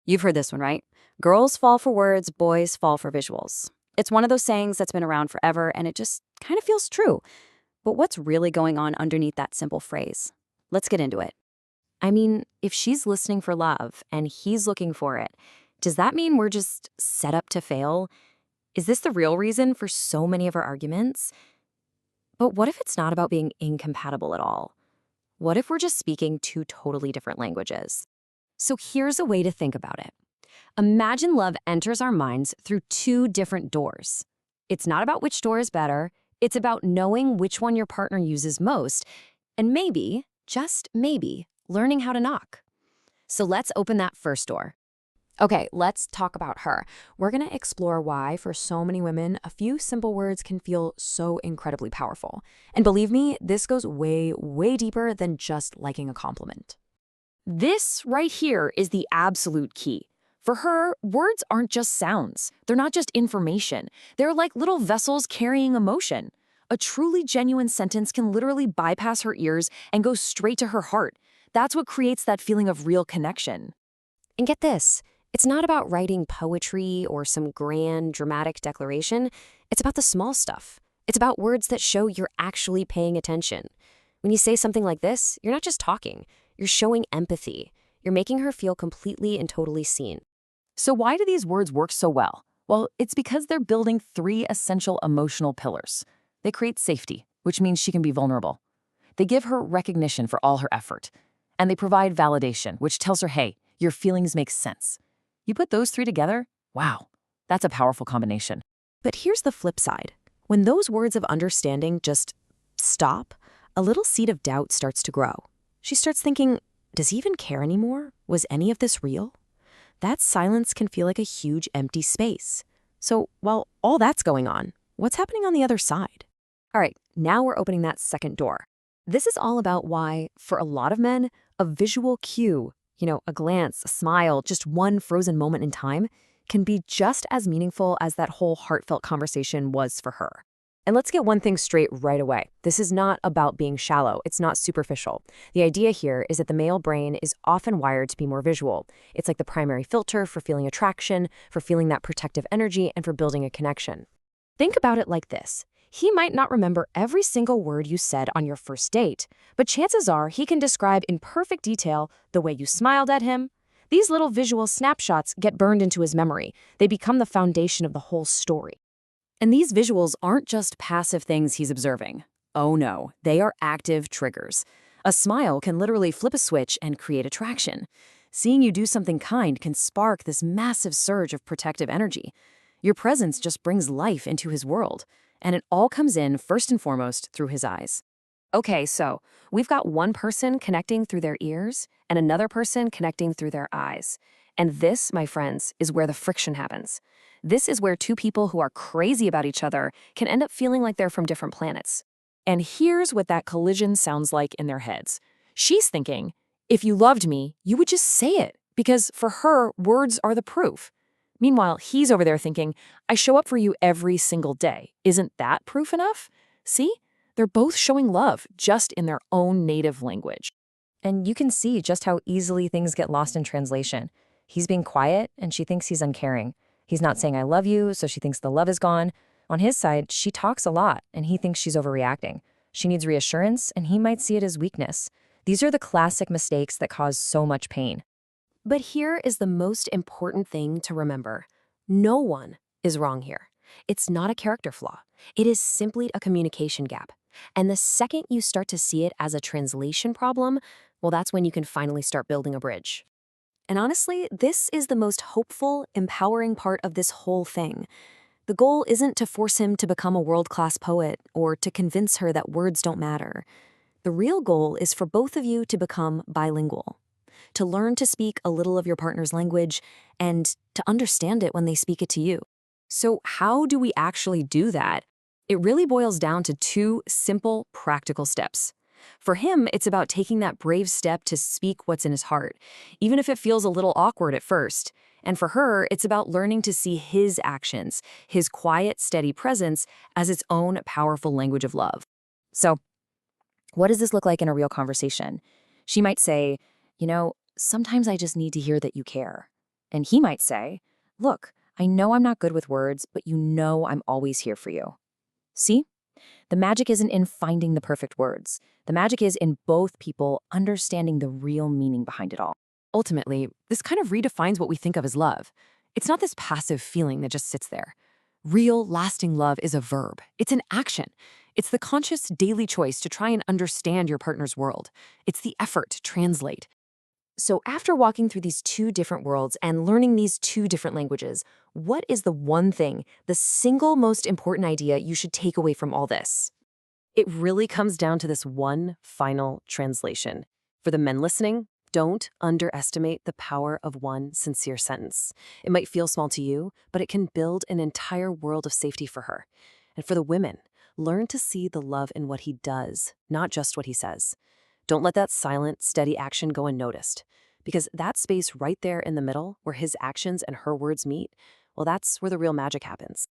You've heard this one, right? Girls fall for words, boys fall for visuals. It's one of those sayings that's been around forever, and it just kind of feels true. But what's really going on underneath that simple phrase? Let's get into it. I mean, if she's listening for love and he's looking for it, does that mean we're just set up to fail? Is this the real reason for so many of our arguments? But what if it's not about being incompatible at all? What if we're just speaking two totally different languages? So here's a way to think about it. Imagine love enters our minds through two different doors. It's not about which door is better, it's about knowing which one your partner uses most, and maybe, just maybe, learning how to knock. So let's open that first door. Okay, let's talk about her. We're going to explore why, for so many women, a few simple words can feel so incredibly powerful. And believe me, this goes way, way deeper than just liking a compliment. This right here is the absolute key. For her, words aren't just sounds. They're not just information. They're like little vessels carrying emotion. A truly genuine sentence can literally bypass her ears and go straight to her heart. That's what creates that feeling of real connection. And get this. It's not about writing poetry or some grand, dramatic declaration. It's about the small stuff. It's about words that show you're actually paying attention. When you say something like this, you're not just talking. You're showing empathy. You're making her feel completely and totally seen. So why do these words work so well? Well, it's because they're building three essential emotional pillars. They create safety, which means she can be vulnerable. They give her recognition for all her effort. And they provide validation, which tells her, hey, your feelings make sense. You put those three together, wow, that's a powerful combination. But here's the flip side. When those words of understanding just stop, a little seed of doubt starts to grow. She starts thinking, does he even care anymore? Was any of this real? That silence can feel like a huge empty space. So while all that's going on, what's happening on the other side? All right, now we're opening that second door. This is all about why, for a lot of men, a visual cue, a glance, a smile, just one frozen moment in time, can be just as meaningful as that whole heartfelt conversation was for her. And let's get one thing straight right away. This is not about being shallow. It's not superficial. The idea here is that the male brain is often wired to be more visual. It's like the primary filter for feeling attraction, for feeling that protective energy, and for building a connection. Think about it like this. He might not remember every single word you said on your first date, but chances are he can describe in perfect detail the way you smiled at him. These little visual snapshots get burned into his memory. They become the foundation of the whole story. And these visuals aren't just passive things he's observing. Oh no, they are active triggers. A smile can literally flip a switch and create attraction. Seeing you do something kind can spark this massive surge of protective energy. Your presence just brings life into his world. And it all comes in, first and foremost, through his eyes. Okay, so we've got one person connecting through their ears and another person connecting through their eyes. And this, my friends, is where the friction happens. This is where two people who are crazy about each other can end up feeling like they're from different planets. And here's what that collision sounds like in their heads. She's thinking, if you loved me, you would just say it, because for her, words are the proof. Meanwhile, he's over there thinking, I show up for you every single day. Isn't that proof enough? See? They're both showing love, just in their own native language. And you can see just how easily things get lost in translation. He's being quiet, and she thinks he's uncaring. He's not saying I love you, so she thinks the love is gone. On his side, she talks a lot, and he thinks she's overreacting. She needs reassurance, and he might see it as weakness. These are the classic mistakes that cause so much pain. But here is the most important thing to remember. No one is wrong here. It's not a character flaw. It is simply a communication gap. And the second you start to see it as a translation problem, well, that's when you can finally start building a bridge. And honestly, this is the most hopeful, empowering part of this whole thing. The goal isn't to force him to become a world-class poet or to convince her that words don't matter. The real goal is for both of you to become bilingual, to learn to speak a little of your partner's language and to understand it when they speak it to you. So how do we actually do that? It really boils down to two simple, practical steps. For him, it's about taking that brave step to speak what's in his heart, even if it feels a little awkward at first. And for her, it's about learning to see his actions, his quiet, steady presence, as its own powerful language of love. So, what does this look like in a real conversation? She might say, sometimes I just need to hear that you care. And he might say, "Look, I know I'm not good with words, but you know I'm always here for you." See? The magic isn't in finding the perfect words. The magic is in both people understanding the real meaning behind it all. Ultimately, this kind of redefines what we think of as love. It's not this passive feeling that just sits there. Real, lasting love is a verb. It's an action. It's the conscious daily choice to try and understand your partner's world. It's the effort to translate. So after walking through these two different worlds and learning these two different languages, what is the one thing, the single most important idea you should take away from all this? It really comes down to this one final translation. For the men listening, don't underestimate the power of one sincere sentence. It might feel small to you, but it can build an entire world of safety for her. And for the women, learn to see the love in what he does, not just what he says. Don't let that silent, steady action go unnoticed. Because that space right there in the middle, where his actions and her words meet, well, that's where the real magic happens.